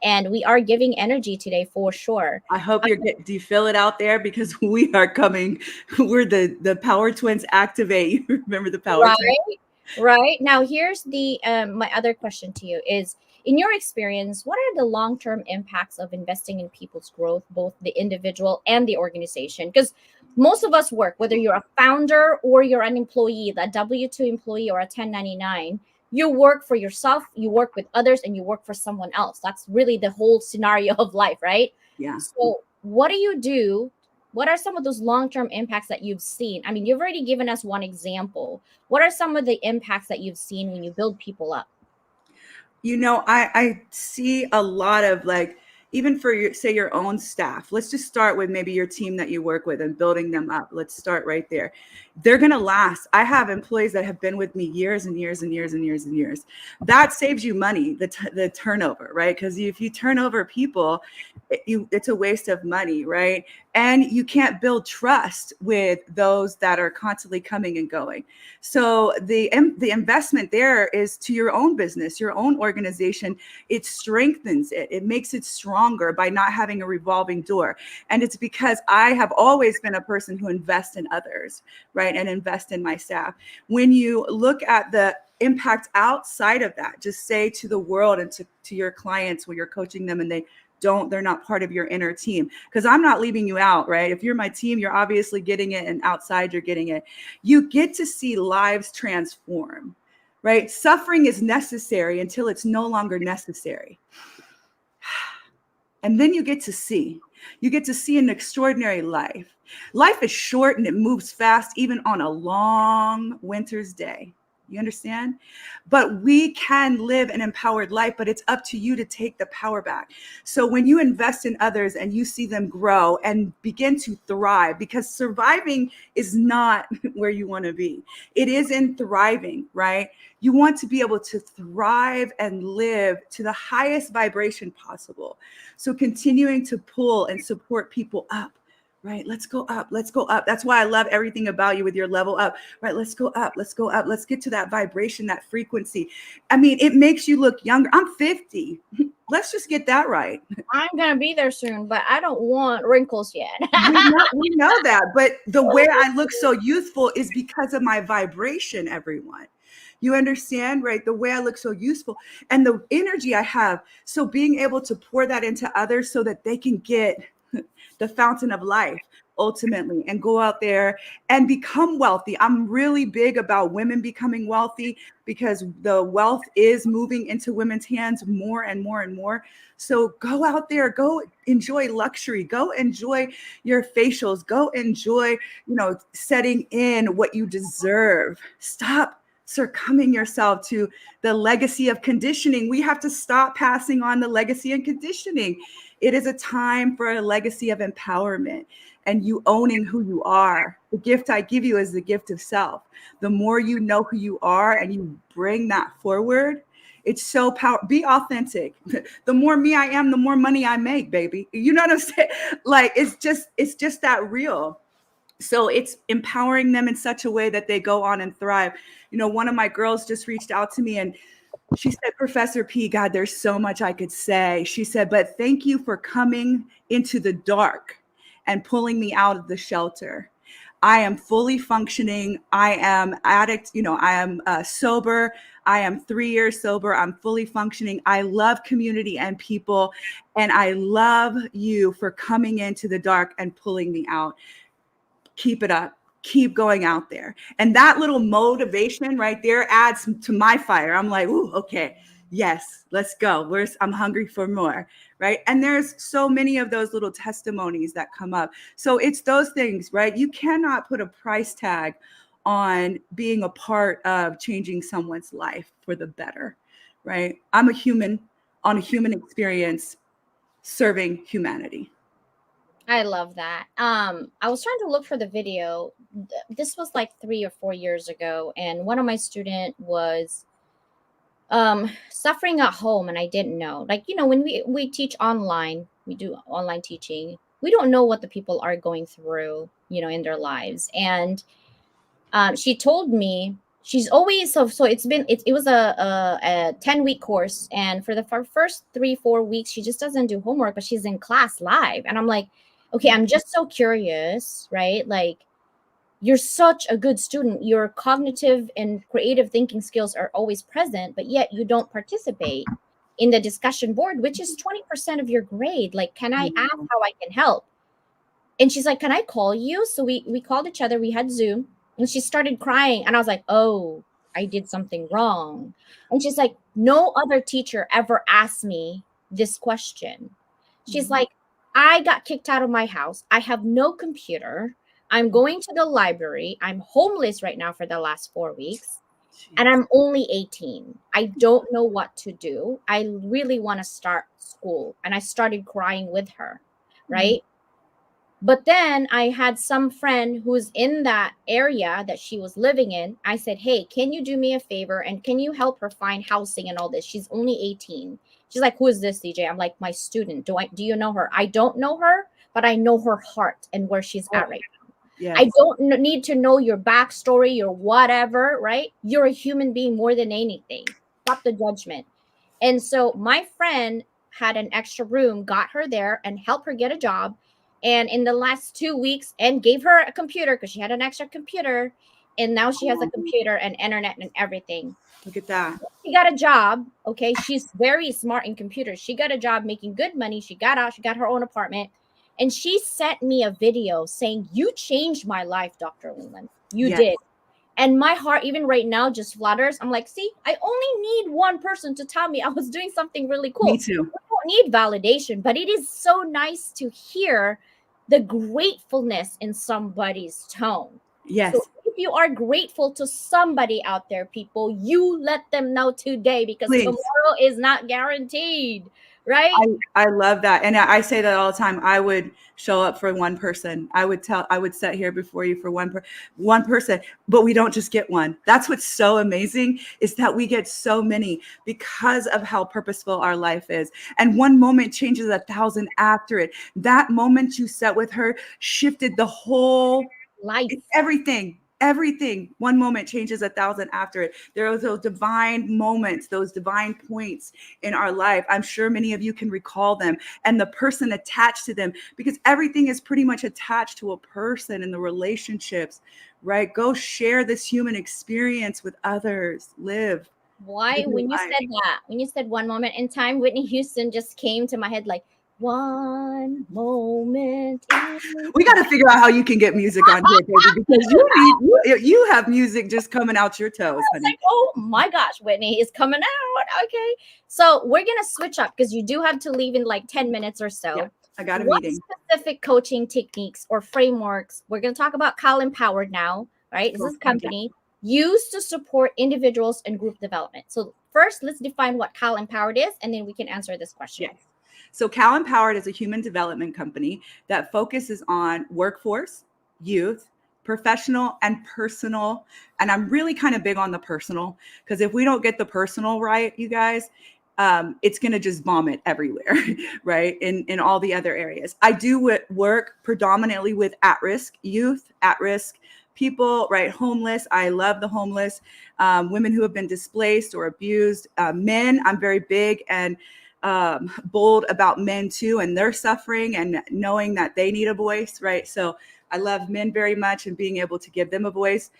And we are giving energy today for sure. I hope do you feel it out there? Because we are coming. We're the Power Twins Activate. You remember the Power Twins? Right. Now, here's the my other question to you is, in your experience, what are the long-term impacts of investing in people's growth, both the individual and the organization? Because most of us work, whether you're a founder or you're an employee, a W-2 employee or a 1099, you work for yourself, you work with others, and you work for someone else. That's really the whole scenario of life, right? Yeah. So, what do you do? What are some of those long-term impacts that you've seen? I mean, you've already given us one example. What are some of the impacts that you've seen when you build people up? I see a lot of like, even for your, say your own staff, let's just start with maybe your team that you work with and building them up. Let's start right there. They're going to last. I have employees that have been with me years and years and years and years and years. That saves you money, the turnover, right? Because if you turn over people, it's a waste of money, right? And you can't build trust with those that are constantly coming and going. So the investment there is to your own business, your own organization. It strengthens it. It makes it stronger by not having a revolving door. And it's because I have always been a person who invests in others, right? And invest in my staff. When you look at the impact outside of that, just say to the world and to your clients when you're coaching them and they're not part of your inner team, because I'm not leaving you out, right? If you're my team, you're obviously getting it, and outside you're getting it. You get to see lives transform, right? Suffering is necessary until it's no longer necessary. And then you get to see an extraordinary life. Life is short and it moves fast, even on a long winter's day. You understand? But we can live an empowered life, but it's up to you to take the power back. So when you invest in others and you see them grow and begin to thrive, because surviving is not where you want to be. It is in thriving, right? You want to be able to thrive and live to the highest vibration possible. So continuing to pull and support people up. Right. Let's go up. Let's go up. That's why I love everything about you with your level up. Right. Let's go up. Let's go up. Let's get to that vibration, that frequency. I mean, it makes you look younger. I'm 50. Let's just get that right. I'm gonna be there soon, but I don't want wrinkles yet. We know that. But the way I look so youthful is because of my vibration, everyone. You understand, right? The way I look so useful and the energy I have. So being able to pour that into others so that they can get the fountain of life ultimately and go out there and become wealthy. I'm really big about women becoming wealthy because the wealth is moving into women's hands more and more and more. So go out there, go enjoy luxury, go enjoy your facials, go enjoy, setting in what you deserve. Stop succumbing yourself to the legacy of conditioning. We have to stop passing on the legacy and conditioning. It is a time for a legacy of empowerment and you owning who you are. The gift I give you is the gift of self. The more you know who you are and you bring that forward, it's so powerful. Be authentic. The more me I am, the more money I make, baby. You know what I'm saying? Like, it's just that real. So it's empowering them in such a way that they go on and thrive. One of my girls just reached out to me and she said, Professor P, God, there's so much I could say. She said, but thank you for coming into the dark and pulling me out of the shelter. I am fully functioning. I am I am sober. I am 3 years sober. I'm fully functioning. I love community and people. And I love you for coming into the dark and pulling me out. Keep it up. Keep going out there. And that little motivation right there adds to my fire. I'm like, ooh, okay, yes, let's go. I'm hungry for more, right? And there's so many of those little testimonies that come up. So it's those things, right? You cannot put a price tag on being a part of changing someone's life for the better, right? I'm a human on a human experience serving humanity. I love that. I was trying to look for the video. This was like 3 or 4 years ago, and one of my student was suffering at home, and I didn't know. Like, when we teach online, we do online teaching. We don't know what the people are going through, in their lives. And she told me she's always so it was a 10-week course, and for the first 3-4 weeks she just doesn't do homework, but she's in class live. And I'm like, okay, I'm just so curious, right? Like, you're such a good student. Your cognitive and creative thinking skills are always present, but yet you don't participate in the discussion board, which is 20% of your grade. Like, can I ask how I can help? And she's like, can I call you? So we called each other. We had Zoom, and she started crying. And I was like, oh, I did something wrong. And she's like, no other teacher ever asked me this question. She's like, I got kicked out of my house. I have no computer. I'm going to the library. I'm homeless right now for the last 4 weeks. And I'm only 18. I don't know what to do. I really want to start school. And I started crying with her, right? But then I had some friend who's in that area that she was living in. I said, hey, can you do me a favor? And can you help her find housing and all this? She's only 18. She's like, who is this, DJ? I'm like, my student. Do you know her? I don't know her, but I know her heart and where she's at right now. Yes. I don't need to know your backstory or whatever, right? You're a human being more than anything. Stop the judgment. And so my friend had an extra room, got her there and helped her get a job. And in the last 2 weeks, and gave her a computer because she had an extra computer. And now she has a computer and internet and everything. Look at that. She got a job. Okay. She's very smart in computers. She got a job making good money. She got out. She got her own apartment. And she sent me a video saying, you changed my life, Dr. Leland. You did. And my heart, even right now, just flutters. I'm like, see, I only need one person to tell me I was doing something really cool. Me too. I don't need validation, but it is so nice to hear the gratefulness in somebody's tone. Yes. So if you are grateful to somebody out there, people, you let them know today, because tomorrow is not guaranteed. Right. I love that. And I say that all the time. I would show up for one person. I would sit here before you for one person, but we don't just get one. That's what's so amazing, is that we get so many because of how purposeful our life is. And one moment changes 1,000 after it. That moment you sat with her shifted the whole life, everything. One moment changes 1,000 after it. There are those divine moments, those divine points in our life. I'm sure many of you can recall them, and the person attached to them, because everything is pretty much attached to a person in the relationships, right? Go share this human experience with others. Live. Why? When you said that, when you said one moment in time, Whitney Houston just came to my head like, one moment. We got to figure out how you can get music on here, baby, because you have music just coming out your toes, honey. Like, oh my gosh, Whitney is coming out. Okay. So we're going to switch up because you do have to leave in like 10 minutes or so. Yeah, I got a meeting. Specific coaching techniques or frameworks? We're going to talk about Cal Empowered now, right? This is a company used to support individuals and group development. So first, let's define what Cal Empowered is, and then we can answer this question. Yes. So Cal Empowered is a human development company that focuses on workforce, youth, professional, and personal. And I'm really kind of big on the personal, because if we don't get the personal right, you guys, it's going to just vomit everywhere, right? In all the other areas. I do work predominantly with at-risk youth, at-risk people, right? Homeless. I love the homeless, women who have been displaced or abused, men. I'm very big and bold about men too, and their suffering and knowing that they need a voice, right? So I love men very much and being able to give them a voice.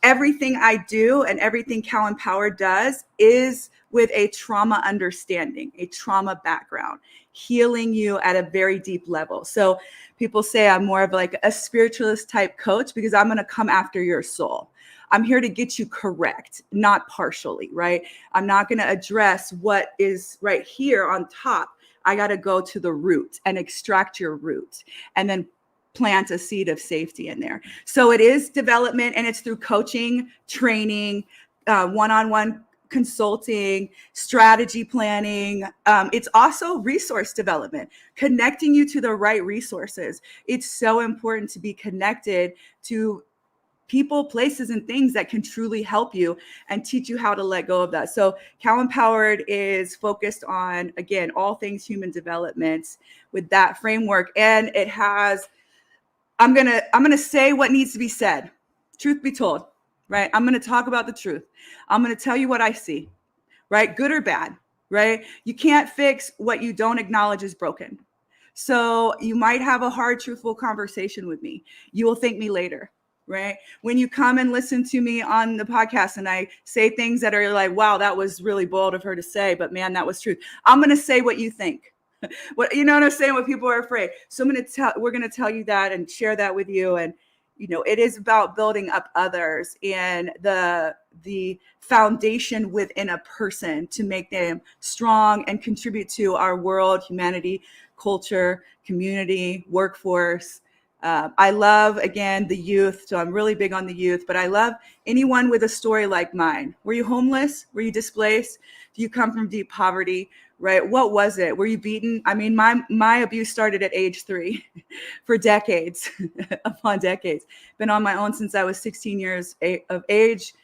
Everything I do and everything Cal Empowered does is with a trauma understanding, a trauma background, healing you at a very deep level. So people say I'm more of like a spiritualist type coach, because I'm going to come after your soul. I'm here to get you correct, not partially, right? I'm not going to address what is right here on top. I got to go to the root and extract your root, and then plant a seed of safety in there. So it is development, and it's through coaching, training, one-on-one consulting, strategy planning. It's also resource development, connecting you to the right resources. It's so important to be connected to people, places, and things that can truly help you and teach you how to let go of that. So Cal Empowered is focused on, again, all things human development with that framework. And it has, I'm gonna say what needs to be said. Truth be told, right? I'm gonna talk about the truth. I'm gonna tell you what I see, right? Good or bad, right? You can't fix what you don't acknowledge is broken. So you might have a hard, truthful conversation with me. You will thank me later. right? When you come and listen to me on the podcast and I say things that are like, wow, that was really bold of her to say, but man, that was truth. I'm going to say what you think. What, you know what I'm saying? What people are afraid. So we're going to tell you that and share that with you. And, you know, it is about building up others and the foundation within a person to make them strong and contribute to our world, humanity, culture, community, workforce. I love, again, the youth. So I'm really big on the youth, but I love anyone with a story like mine. Were you homeless? Were you displaced? Do you come from deep poverty? Right? What was it? Were you beaten? I mean, my abuse started at age 3 for decades upon decades. Been on my own since I was 16 years of age,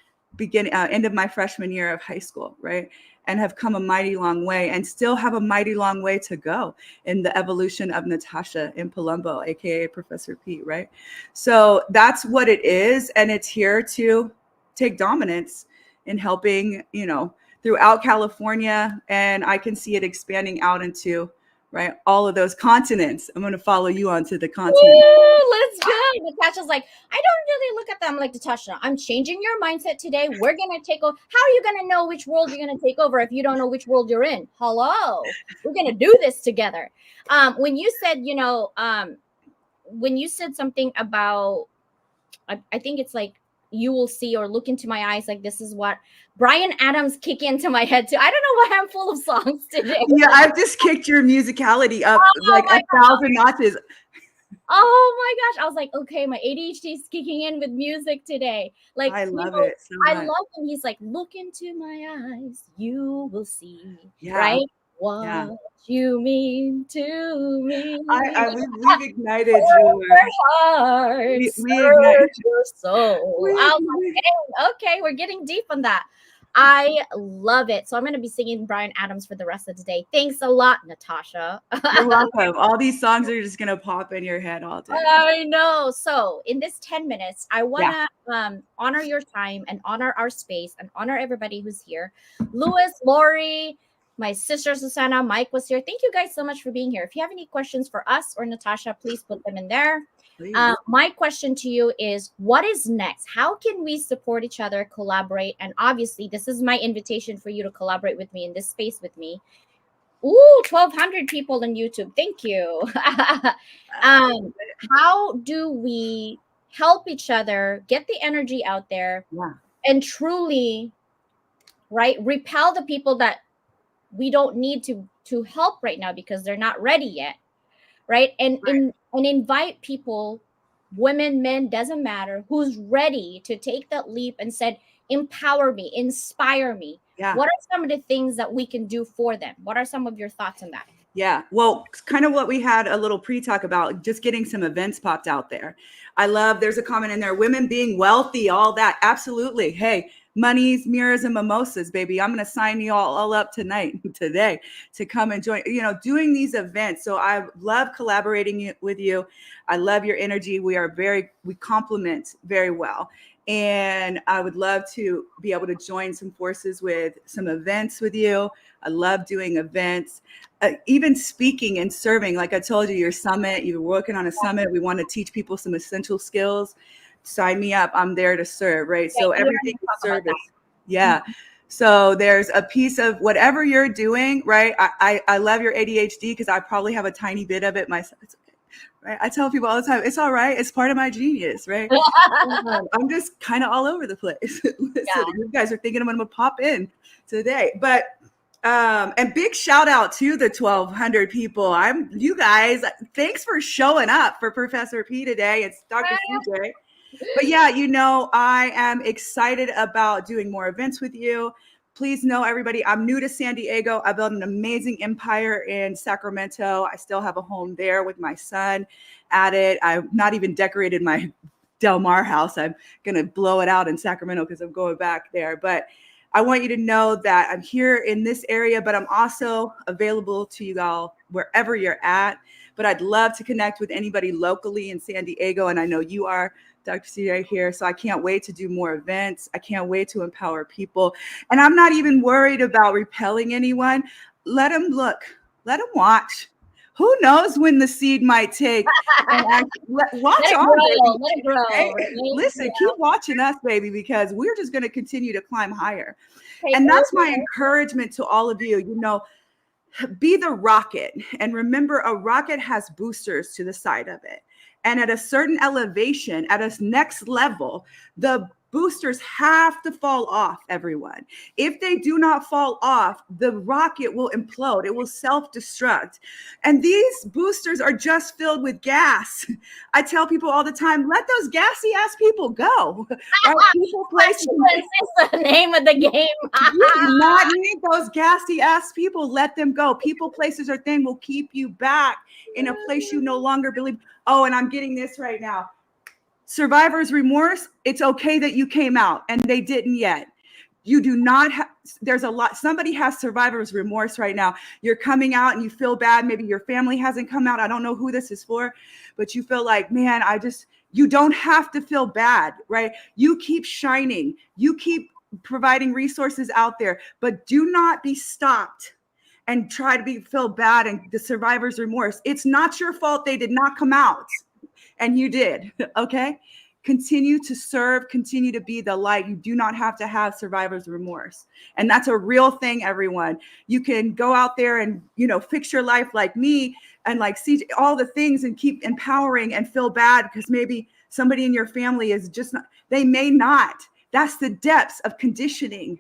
end of my freshman year of high school, right? And have come a mighty long way and still have a mighty long way to go in the evolution of Natasha in Palumbo, AKA Professor Pete, right? So that's what it is. And it's here to take dominance in helping, you know, throughout California. And I can see it expanding out into, right, all of those continents. I'm going to follow you onto the continent. Ooh, let's go. Natasha's like, I don't really look at them like, Natasha, I'm changing your mindset today. We're going to take over. How are you going to know which world you're going to take over if you don't know which world you're in? Hello. We're going to do this together. When you said, you know, when you said something about, I think it's like, you will see or look into my eyes, like this is what Bryan Adams kick into my head too. I don't know why I'm full of songs today. Yeah, I've just kicked your musicality up like 1,000 notches. Oh my gosh. I was like, okay, my ADHD is kicking in with music today. Like, I love it so much. I love when he's like, look into my eyes, you will see, Yeah. right? What you mean to me. We've ignited your heart, we ignited your soul. I was like, hey, okay, we're getting deep on that. I love it. So I'm going to be singing Bryan Adams for the rest of the day. Thanks a lot, Natasha. You're welcome. All these songs are just going to pop in your head all day. I know. So in this 10 minutes, I want to honor your time and honor our space and honor everybody who's here. Lewis, Lori, my sister Susanna, Mike was here. Thank you guys so much for being here. If you have any questions for us or Natasha, please put them in there. My question to you is, what is next? How can we support each other, collaborate? And obviously, this is my invitation for you to collaborate with me in this space with me. Ooh, 1,200 people on YouTube. Thank you. How do we help each other, get the energy out there, and truly, right, repel the people that we don't need to help right now because they're not ready yet, right? And invite people, women, men, doesn't matter, who's ready to take that leap and said, empower me, inspire me. Yeah. What are some of the things that we can do for them? What are some of your thoughts on that? Yeah, well, kind of what we had a little pre-talk about, just getting some events popped out there. I love, there's a comment in there, women being wealthy, all that. Absolutely. Hey, monies, mirrors, and mimosas, baby. I'm going to sign you all up today to come and join, you know, doing these events. So I love collaborating with you. I love your energy. We complement very well. And I would love to be able to join some forces with some events with you. I love doing events, even speaking and serving. Like I told you, your summit, you're working on a summit. We want to teach people some essential skills. Sign me up. I'm there to serve, right? So everything is service. Yeah. So there's a piece of whatever you're doing, right? I love your ADHD because I probably have a tiny bit of it myself. It's okay, right? I tell people all the time, it's all right. It's part of my genius, right? I'm just kind of all over the place. You guys are thinking I'm going to pop in today, but and big shout out to the 1,200 people. You guys, thanks for showing up for Professor P today. It's Dr. CJ. But yeah, you know, I am excited about doing more events with you. Please know, everybody, I'm new to San Diego. I built an amazing empire in Sacramento. I still have a home there with my son at it. I've not even decorated my Del Mar house. I'm going to blow it out in Sacramento because I'm going back there. But I want you to know that I'm here in this area, but I'm also available to you all wherever you're at. But I'd love to connect with anybody locally in San Diego. And I know you are, Dr. CJ, here. So I can't wait to do more events. I can't wait to empower people. And I'm not even worried about repelling anyone. Let them look. Let them watch. Who knows when the seed might take? And watch Let it on, grow. baby. Let it grow. Hey, Right? listen, keep watching us, baby, because we're just going to continue to climb higher. Take And that's my over. encouragement to all of you. You know, be the rocket. And remember, a rocket has boosters to the side of it. And at a certain elevation, at a next level, the boosters have to fall off, everyone. If they do not fall off, the rocket will implode. It will self-destruct. And these boosters are just filled with gas. I tell people all the time, let those gassy ass people go. Right? People, places, That's the name of the game. you do not need those gassy ass people. Let them go. People, places, or things will keep you back in a place you no longer believe. Oh, and I'm getting this right now. Survivor's remorse. It's okay that you came out and they didn't yet. You do not have, there's a lot, somebody has survivor's remorse right now. You're coming out and you feel bad. Maybe your family hasn't come out. I don't know who this is for, but you feel like, man, you don't have to feel bad, right? You keep shining. You keep providing resources out there, but do not be stopped and try to feel bad and the survivor's remorse. It's not your fault they did not come out. And you did, okay? Continue to serve, continue to be the light. You do not have to have survivor's remorse. And that's a real thing, everyone. You can go out there and, fix your life like me and like see all the things and keep empowering and feel bad because maybe somebody in your family is just not, they may not. That's the depths of conditioning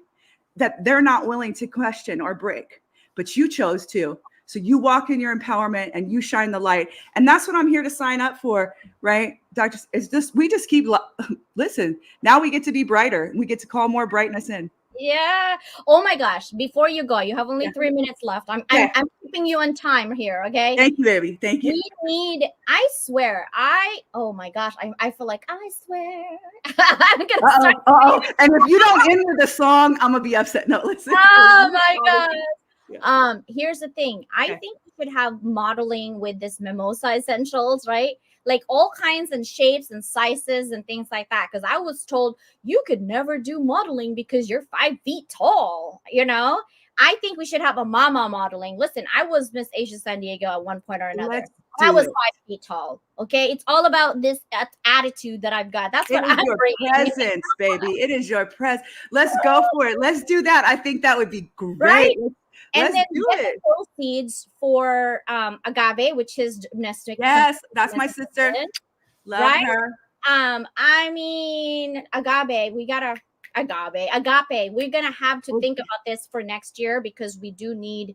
that they're not willing to question or break, but you chose to. So you walk in your empowerment and you shine the light. And that's what I'm here to sign up for, right? Doctor, we just keep, listen, now we get to be brighter. We get to call more brightness in. Yeah. Oh my gosh. Before you go, you have only 3 minutes left. I'm keeping you on time here. Okay. Thank you, baby. Thank you. I swear. Oh my gosh. I feel like I swear. I'm going to start. And if you don't end with the song, I'm going to be upset. No, listen. Oh my God. Yeah. Here's the thing. I think we should have modeling with this mimosa essentials, right? Like all kinds and shapes and sizes and things like that. Because I was told you could never do modeling because you're 5 feet tall. I think we should have a mama modeling. Listen, I was Miss Asia San Diego at one point or another. I was 5 feet tall. Okay, it's all about this attitude that I've got. That's what I'm bringing. Presence, baby. It is your presence. Let's go for it. Let's do that. I think that would be great. Right? And Let's then do get the proceeds for Agave, which is gymnastics. Yes, that's my sister. Love her. I mean, Agape. We're gonna have to think about this for next year because we do need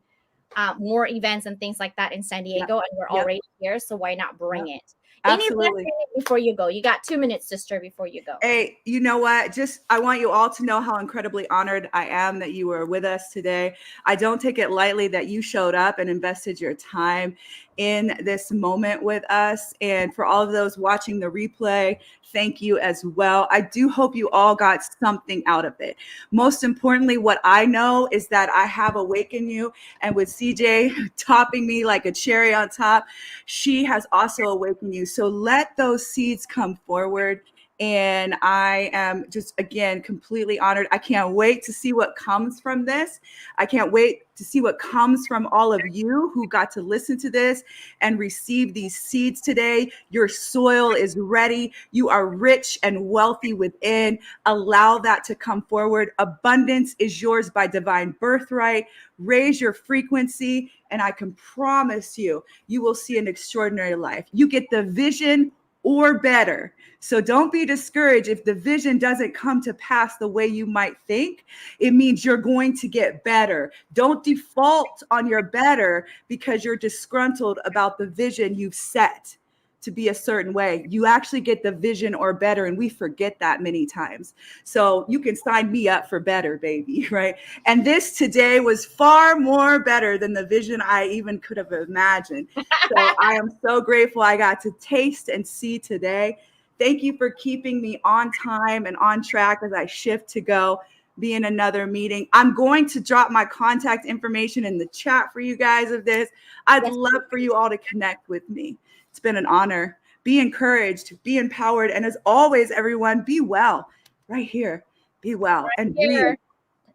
more events and things like that in San Diego, and we're already here, so why not bring it? Absolutely. Before you go, you got 2 minutes, sister, before you go. Hey, you know what? I want you all to know how incredibly honored I am that you were with us today. I don't take it lightly that you showed up and invested your time in this moment with us. And for all of those watching the replay, thank you as well. I do hope you all got something out of it. Most importantly, what I know is that I have awakened you. And with CJ topping me like a cherry on top, she has also awakened you. So let those seeds come forward. And I am just, again, completely honored. I can't wait to see what comes from this. I can't wait to see what comes from all of you who got to listen to this and receive these seeds today. Your soil is ready. You are rich and wealthy within. Allow that to come forward. Abundance is yours by divine birthright. Raise your frequency, and I can promise you, you will see an extraordinary life. You get the vision or better. So don't be discouraged if the vision doesn't come to pass the way you might think. It means you're going to get better. Don't default on your better because you're disgruntled about the vision you've set to be a certain way. You actually get the vision or better, and we forget that many times. So you can sign me up for better, baby, right? And this today was far more better than the vision I even could have imagined. So I am so grateful I got to taste and see today. Thank you for keeping me on time and on track as I shift to go be in another meeting. I'm going to drop my contact information in the chat for you guys of this. I'd love for you all to connect with me. It's been an honor. Be encouraged, be empowered. And as always, everyone, be well right here. Be well and breathe.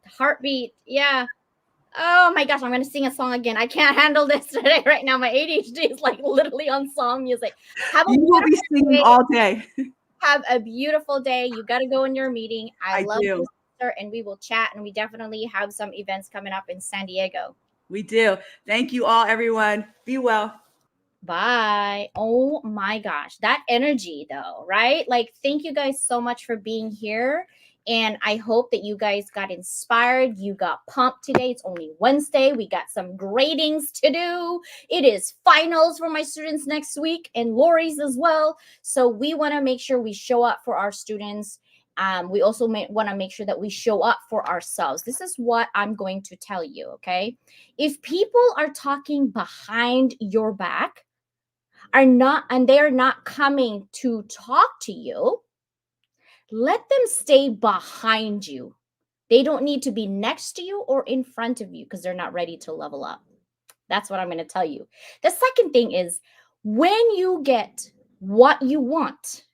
Heartbeat. Yeah. Oh my gosh, I'm going to sing a song again. I can't handle this today right now. My ADHD is like literally on song music. Have a You will be beautiful singing day. all day. Have a beautiful day. You got to go in your meeting. I I love you, do. sister, and we will chat. And we definitely have some events coming up in San Diego. We do. Thank you all, everyone. Be well. Bye. Oh my gosh, that energy though, right? Like, thank you guys so much for being here. And I hope that you guys got inspired. You got pumped today. It's only Wednesday. We got some gradings to do. It is finals for my students next week and Lori's as well. So we want to make sure we show up for our students. We also want to make sure that we show up for ourselves. This is what I'm going to tell you, okay? If people are talking behind your back, they're not coming to talk to you, let them stay behind you. They don't need to be next to you or in front of you because they're not ready to level up. That's what I'm going to tell you. The second thing is, when you get what you want,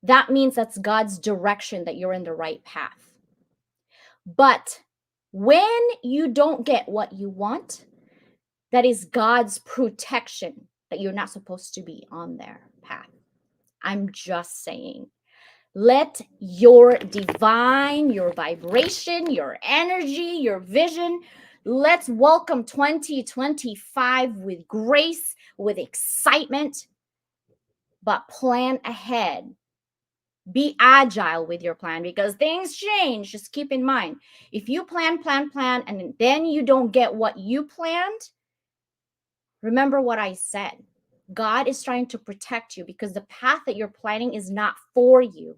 that means that's God's direction, that you're in the right path. But when you don't get what you want, that is God's protection, that you're not supposed to be on their path. I'm just saying, let your divine, your vibration, your energy, your vision, let's welcome 2025 with grace, with excitement, but plan ahead. Be agile with your plan because things change. Just keep in mind, if you plan, and then you don't get what you planned, remember what I said. God is trying to protect you because the path that you're planning is not for you,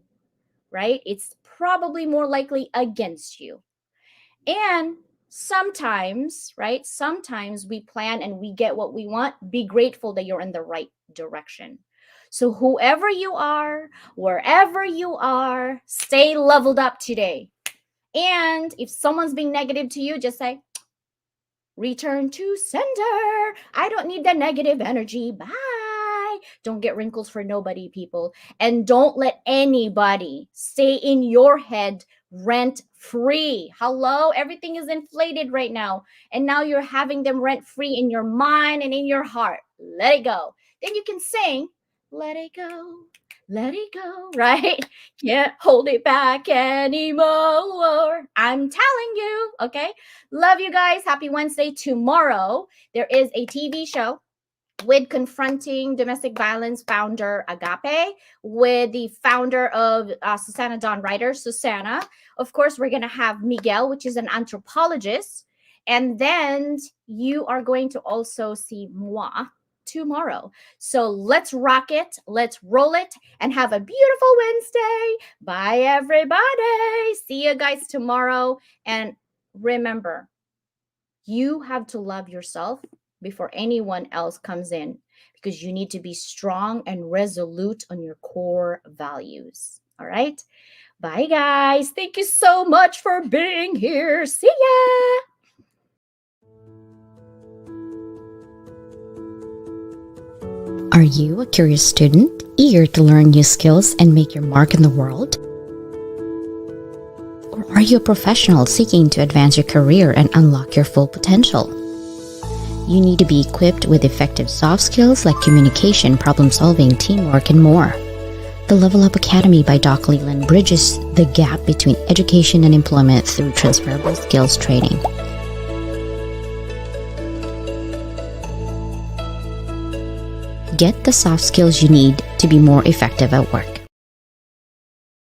right? It's probably more likely against you. And sometimes, right? Sometimes we plan and we get what we want. Be grateful that you're in the right direction. So whoever you are, wherever you are, stay leveled up today. And if someone's being negative to you, just say, return to sender. I don't need that negative energy. Bye. Don't get wrinkles for nobody, people. And don't let anybody stay in your head rent free. Hello? Everything is inflated right now. And now you're having them rent free in your mind and in your heart. Let it go. Then you can sing, let it go. Let it go, right? Can't hold it back anymore. I'm telling you, okay? Love you guys. Happy Wednesday. Tomorrow, there is a TV show with Confronting Domestic Violence founder Agape, with the founder of Susanna Dawn Writer, Susanna. Of course, we're going to have Miguel, which is an anthropologist. And then you are going to also see moi tomorrow. So let's rock it, let's roll it, and have a beautiful Wednesday. Bye, everybody. See you guys tomorrow. And remember, you have to love yourself before anyone else comes in, because you need to be strong and resolute on your core values. All right? Bye, guys. Thank you so much for being here. See ya. Are you a curious student, eager to learn new skills and make your mark in the world? Or are you a professional seeking to advance your career and unlock your full potential? You need to be equipped with effective soft skills like communication, problem solving, teamwork, and more. The Level Up Academy by Doc Leland bridges the gap between education and employment through transferable skills training. Get the soft skills you need to be more effective at work.